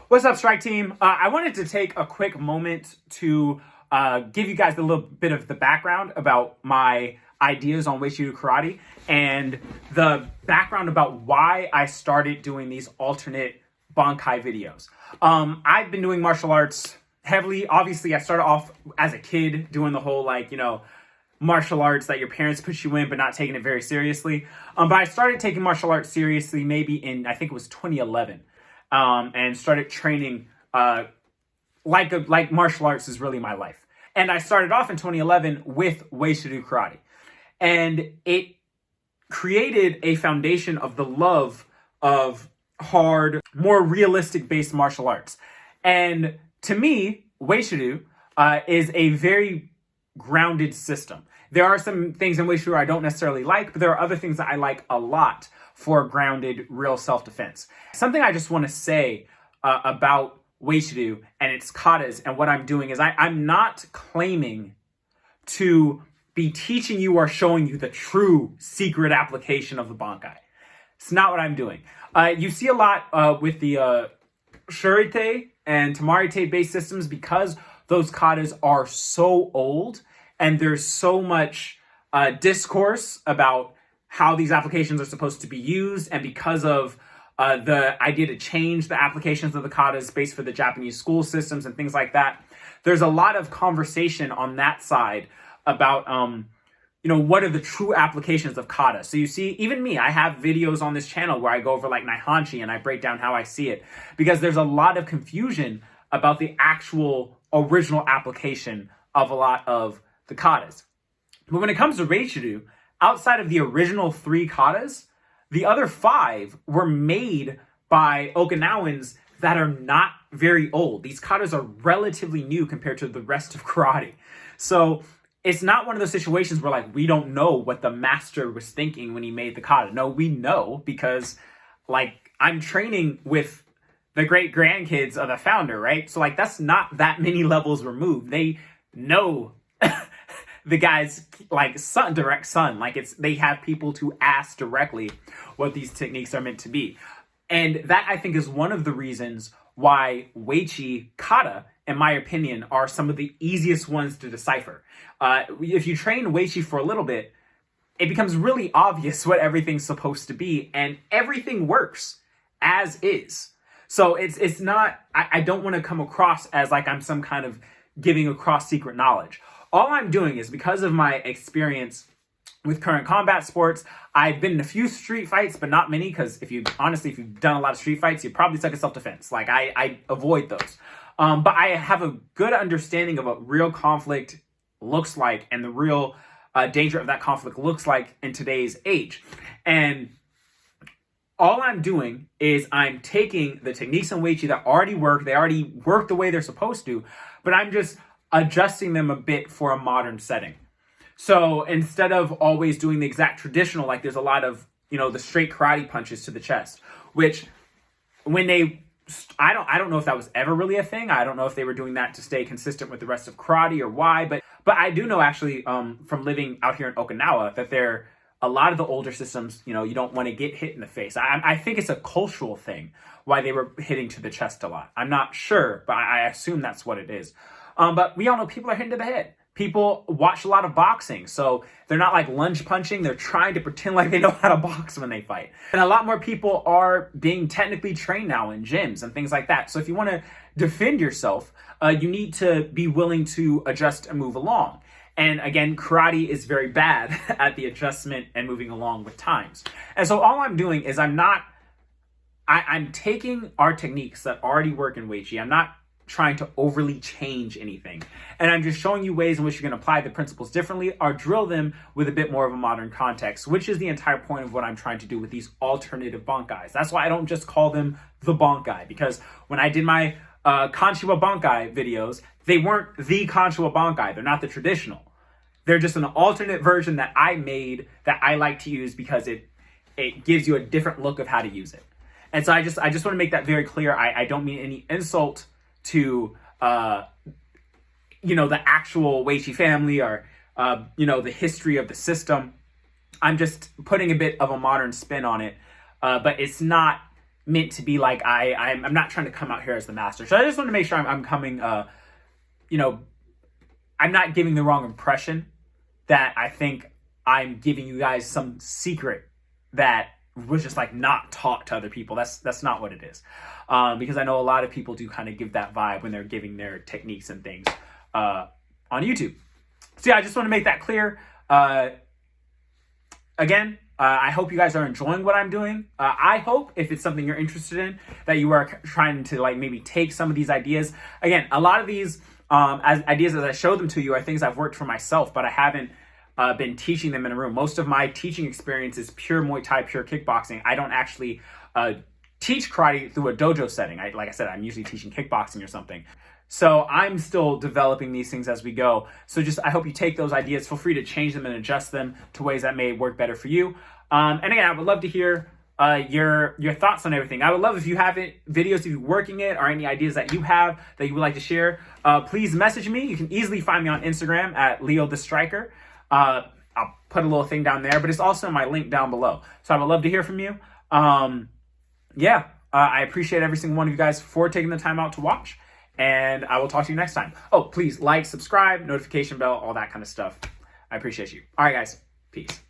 What's up, Strike Team? I wanted to take a quick moment to give you guys a little bit of the background about my ideas on Uechi Ryu karate and the background about why I started doing these alternate Bunkai videos. I've been doing martial arts heavily. Obviously, I started off as a kid doing the whole, martial arts that your parents put you in, but not taking it very seriously. But I started taking martial arts seriously maybe in, I think it was 2011. And started training like martial arts is really my life. And I started off in 2011 with Uechi Ryu karate. And it created a foundation of the love of hard, more realistic based martial arts. And to me, Uechi Ryu is a very grounded system. There are some things in Uechi Ryu I don't necessarily like, but there are other things that I like a lot for grounded, real self-defense. Something I just want to say about Uechi Ryu and its katas and what I'm doing is I'm not claiming to be teaching you or showing you the true secret application of the Bunkai. It's not what I'm doing. You see a lot with the Shurite and Tamarite based systems because those katas are so old and there's so much discourse about how these applications are supposed to be used, and because of the idea to change the applications of the katas based for the Japanese school systems and things like that, there's a lot of conversation on that side about, what are the true applications of kata. So you see, even me, I have videos on this channel where I go over like Naihanchi and I break down how I see it, because there's a lot of confusion about the actual original application of a lot of the katas. But when it comes to Uechi Ryu, outside of the original 3 katas, the other 5 were made by Okinawans that are not very old. These katas are relatively new compared to the rest of karate. So it's not one of those situations where we don't know what the master was thinking when he made the kata. No, we know because I'm training with the great grandkids of the founder, right? So that's not that many levels removed. They know the guy's direct son. They have people to ask directly what these techniques are meant to be. And that, I think, is one of the reasons why Uechi kata, in my opinion, are some of the easiest ones to decipher. If you train Uechi for a little bit, it becomes really obvious what everything's supposed to be, and everything works as is. So it's not, I don't want to come across as I'm some kind of giving across secret knowledge. All I'm doing is, because of my experience with current combat sports, I've been in a few street fights, but not many, because if you've done a lot of street fights, you probably suck at self-defense. I avoid those. But I have a good understanding of what real conflict looks like and the real danger of that conflict looks like in today's age. And all I'm doing is I'm taking the techniques in Uechi that already work. They already work the way they're supposed to, but I'm just adjusting them a bit for a modern setting. So instead of always doing the exact traditional, there's a lot of, the straight karate punches to the chest, which I don't know if that was ever really a thing. I don't know if they were doing that to stay consistent with the rest of karate or why, but I do know actually from living out here in Okinawa that a lot of the older systems, you don't want to get hit in the face. I think it's a cultural thing why they were hitting to the chest a lot. I'm not sure, but I assume that's what it is. But we all know people are hitting to the head. People watch a lot of boxing, so they're not lunge punching. They're trying to pretend like they know how to box when they fight. And a lot more people are being technically trained now in gyms and things like that. So if you want to defend yourself, you need to be willing to adjust and move along. And again, karate is very bad at the adjustment and moving along with times. And so all I'm doing is I'm taking our techniques that already work in Uechi. I'm not trying to overly change anything. And I'm just showing you ways in which you can apply the principles differently or drill them with a bit more of a modern context, which is the entire point of what I'm trying to do with these alternative Bunkais. That's why I don't just call them the Bunkai, because when I did my Kanshiwa Bunkai videos, they weren't the Kanshiwa Bunkai. They're not the traditional. They're just an alternate version that I made that I like to use because it gives you a different look of how to use it. And so I just want to make that very clear. I don't mean any insult to the actual Uechi family or the history of the system. I'm just putting a bit of a modern spin on it, but it's not meant to be like I'm not trying to come out here as the master. So I just want to make sure I'm coming, you know, I'm not giving the wrong impression that I think I'm giving you guys some secret that was just like not taught to other people. That's not what it is. Because I know a lot of people do kind of give that vibe when they're giving their techniques and things on YouTube. So yeah, I just want to make that clear. Again, I hope you guys are enjoying what I'm doing. I hope, if it's something you're interested in, that you are trying to like maybe take some of these ideas. Again, a lot of these ideas as I show them to you are things I've worked for myself, but I haven't been teaching them in a room. Most of my teaching experience is pure Muay Thai, pure kickboxing. I don't actually teach karate through a dojo setting. Like I said, I'm usually teaching kickboxing or something. So I'm still developing these things as we go. So just, I hope you take those ideas. Feel free to change them and adjust them to ways that may work better for you. And again, I would love to hear your thoughts on everything. I would love if you have videos of you working it or any ideas that you have that you would like to share. Please message me. You can easily find me on Instagram at Leo the Striker. I'll put a little thing down there, but it's also in my link down below. So I would love to hear from you. I appreciate every single one of you guys for taking the time out to watch. And I will talk to you next time. Oh, please like, subscribe, notification bell, all that kind of stuff. I appreciate you. All right, guys. Peace.